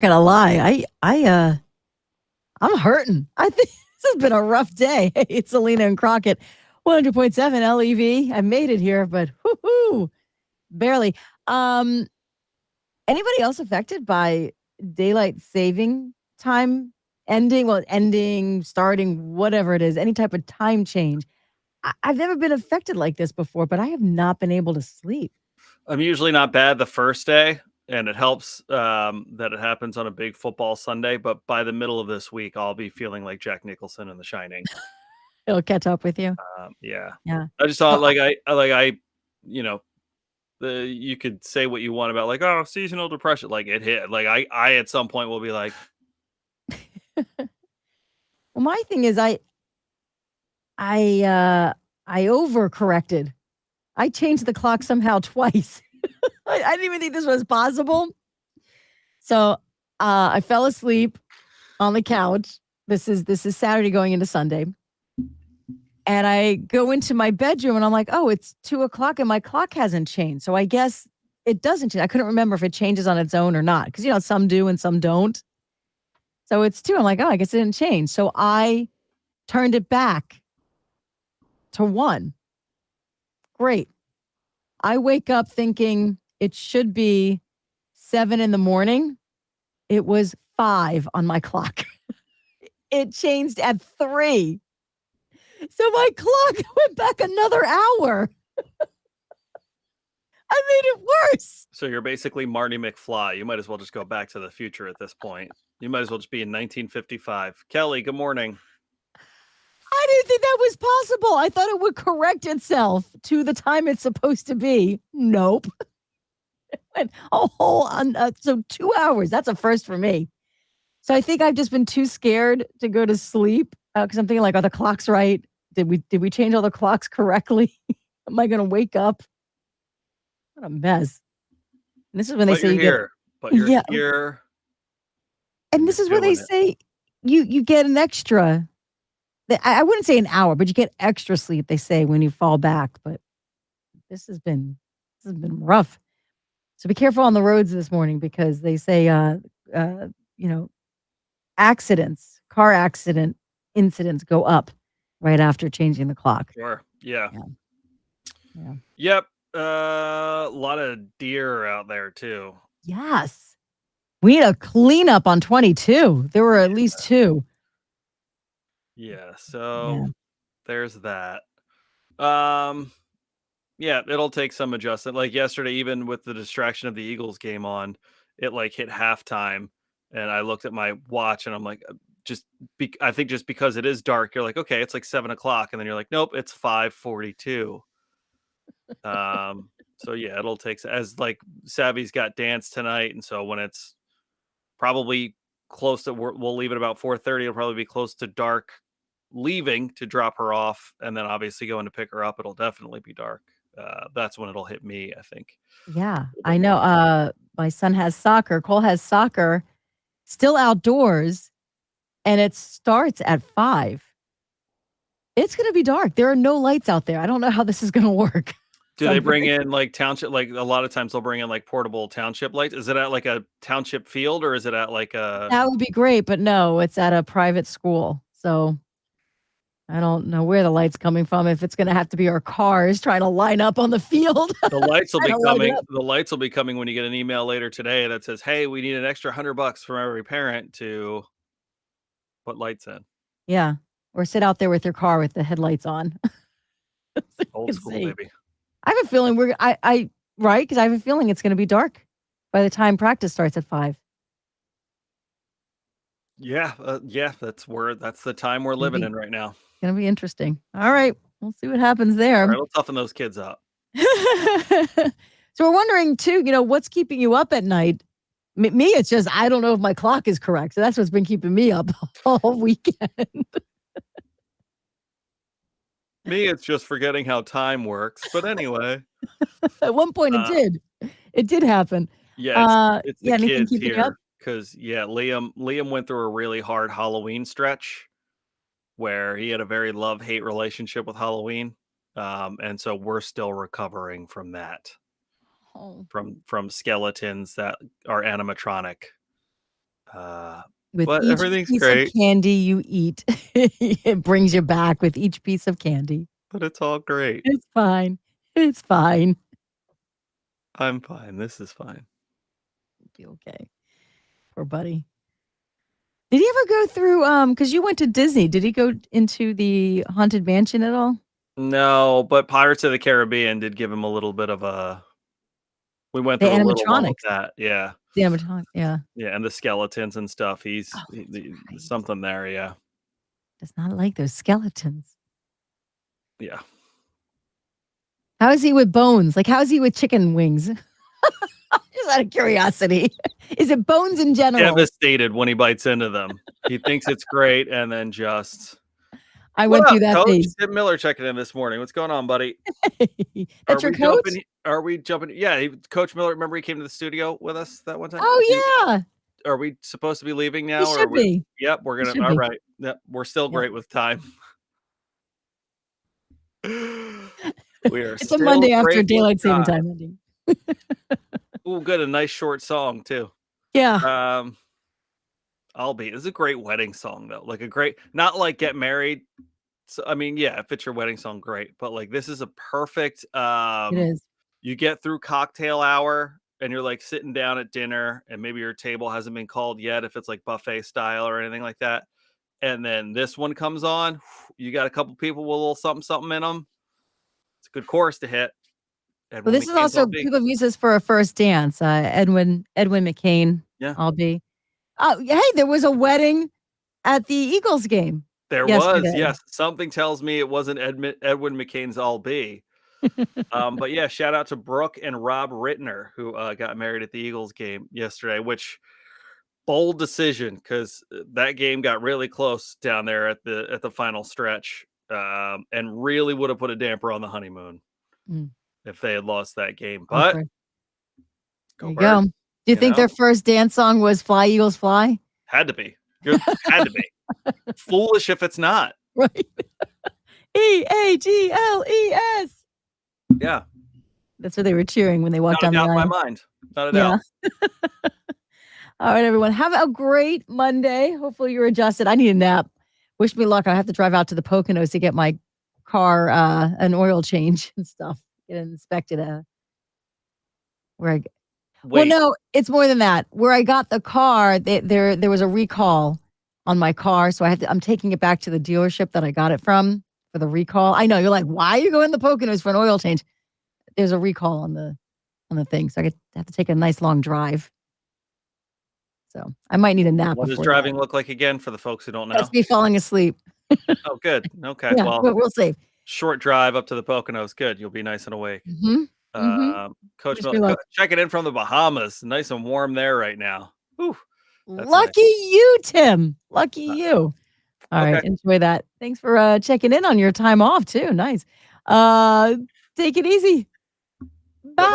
Gonna lie, I'm hurting. I think this has been a rough day. Hey, it's Selena and Crockett, 100.7 LEV. I made it here, but whoo, barely. Um, Anybody else affected by daylight saving time ending? Well, ending, starting, whatever it is, any type of time change. I've never been affected like this before, but I have not been able to sleep. I'm usually not bad the first day, and it helps that it happens on a big football Sunday. But by the middle of this week, I'll be feeling like Jack Nicholson in The Shining. It'll catch up with you. Yeah, Yeah. I just thought So you know, you could say what you want about like seasonal depression, like it hit. Like I at some point will be like, well, my thing is I I overcorrected. I changed the clock somehow twice. I didn't even think this was possible. So I fell asleep on the couch. This is Saturday going into Sunday. And I go into my bedroom and I'm like, oh, it's 2 o'clock and my clock hasn't changed. So I guess it doesn't change. I couldn't remember if it changes on its own or not. Because some do and some don't. So it's two. I'm like, oh, I guess it didn't change. So I turned it back to one. Great. I wake up thinking it should be 7 in the morning. It was 5 on my clock. It changed at 3. So my clock went back another hour. I made it worse. so you're basically Marty McFly. You might as well just go back to the future at this point. You might as well just be in 1955. Kelly, good morning. I didn't think that was possible. I thought it would correct itself to the time it's supposed to be. Nope. And so 2 hours. That's a first for me. So I think I've just been too scared to go to sleep because I'm thinking like, are the clocks right? Did we change all the clocks correctly? Am I going to wake up? What a mess. And this is when they But say you're you get here. But you're yeah, here, and and you're this is where they doing it. say you get an extra. I wouldn't say an hour, but you get extra sleep. They say when you fall back. But this has been this has been rough. So be careful on the roads this morning because they say uh, you know car accident incidents go up right after changing the clock. Sure. Yeah. Yeah, yeah. Yep. A lot of deer out there too. Yes. We need a cleanup on 22. There were at least two. Yeah. Yeah. So there's that. Um. Yeah, it'll take some adjustment. Like yesterday, even with the distraction of the Eagles game on, it like hit halftime, and I looked at my watch, and I'm like, I think just because it is dark, you're like, okay, it's like 7 o'clock, and then you're like, nope, it's 5:42. So yeah, it'll take as like Savvy's got dance tonight, and so when it's probably close to, we'll leave it about 4:30. It'll probably be close to dark leaving to drop her off, and then obviously going to pick her up. It'll definitely be dark. That's when it'll hit me, I think, Yeah. a little I bit know. more. My son has soccer. Cole has soccer still outdoors, and it starts at 5. It's going to be dark. There are no lights out there. I don't know how this is going to work. Do So they I'm bring very in like township? Like a lot of times they'll bring in like portable township lights. Is it at like a township field or is it at like a that would be great, but no, it's at a private school. So I don't know where the light's coming from. If it's going to have to be our cars trying to line up on the field, the lights will trying be to light it coming? up. The lights will be coming when you get an email later today that says, "Hey, we need an extra $100 from every parent to put lights in." Yeah, or sit out there with your car with the headlights on. So you Old can school, see. baby. I have a feeling I right because I have a feeling it's going to be dark by the time practice starts at 5. Yeah, yeah. That's the time we're Gonna living be in right now. gonna be interesting. All right, we'll see what happens All there. right, let's toughen those kids up. So we're wondering too, what's keeping you up at night? Me, it's just I don't know if my clock is correct. So that's what's been keeping me up all weekend. Me, it's just forgetting how time works. But anyway, At one point, it uh, did. It did happen. yeah, it's the Yeah. Anything kids keeping you up? here because yeah, Liam went through a really hard Halloween stretch where he had a very love-hate relationship with Halloween. And so we're still recovering from that, Oh, from skeletons that are animatronic. Uh, With but each everything's piece of great, candy you eat, it brings you back with each piece of candy. but it's all great. It's fine. It's fine. I'm fine. This is fine. It'll be okay. Poor buddy. Did he ever go through, because you went to Disney, did he go into the Haunted Mansion at all? No, but Pirates of the Caribbean did give him a little bit of a we went The through a little one with animatronics. that, yeah. The animatronic, yeah. Yeah, and the skeletons and stuff, Oh, he that's the right. something there, yeah. Does not like those skeletons. Yeah. How is he with bones? Like, how is he with chicken wings? Just out of curiosity. Is it bones in general? Devastated when he bites into them. He thinks it's great and then just I "What went up, through that coach?" phase. Tim Miller checking in this morning. "What's going on, buddy? That's your coach? Are we jumping" Yeah, Coach Miller, remember he came to the studio with us that one time? Oh, yeah. Are we supposed to be leaving He now or should we be. Yep, we're He gonna should be. alright. Yep, we're still Yep. great with time. We are It's a still Monday after great with daylight saving time. time ending. Ooh, good, a nice short song too. Yeah. Um, I'll be This is a great wedding song though, like a great not like Get Married. So, I mean, yeah, if it's your wedding song, great, but, like, this is a perfect, It is. you get through cocktail hour and you're, like, sitting down at dinner and maybe your table hasn't been called yet if it's, like, buffet style or anything like that, and then this one comes on, you got a couple people with a little something, something in them. It's a good chorus to hit. Well, Edwin this is McCain's also All B. people have used this for a first dance. Edwin McCain, Yeah, I'll be. Oh, hey, there was a wedding at the Eagles game there was, yesterday. yes. Something tells me it wasn't Edwin McCain's All B. But yeah, shout out to Brooke and Rob Rittner who, got married at the Eagles game yesterday, which bold decision because that game got really close down there at the final stretch, and really would have put a damper on the honeymoon Mm, if they had lost that game. But awkward. There go you go. birds, Do you you think know, their first dance song was "Fly Eagles Fly"? had to be. Had to be. Foolish if it's not. Right. EAGLES. Yeah, That's what they were cheering when they walked not a down the doubt in my aisle. mind. Not a Yeah. doubt. All right, everyone. Have a great Monday. Hopefully you're adjusted. I need a nap. Wish me luck. I have to drive out to the Poconos to get my car an oil change and stuff. Get it inspected. Where I Well, Wait, no, it's more than that. Where I got the car, there was a recall on my car, so I'm taking it back to the dealership that I got it from for the recall. I know you're like, why are you going to the Poconos for an oil change? There's a recall on the thing, so have to take a nice long drive. So I might need a nap what does before that. driving look like again for the folks who don't That's know? me falling asleep. Oh, good. Okay. Yeah, Well, we'll see. short drive up to the Poconos. Good. You'll be nice and awake. Mhm. Mhm. Coach Wish me Miller luck. checking in from the Bahamas. Nice and warm there right now. Whew, that's nice. Lucky you, Tim. Lucky Uh, you. All right, okay. enjoy that. Thanks for, checking in on your time off too. Nice. Uh, take it easy. Go Bye. birds.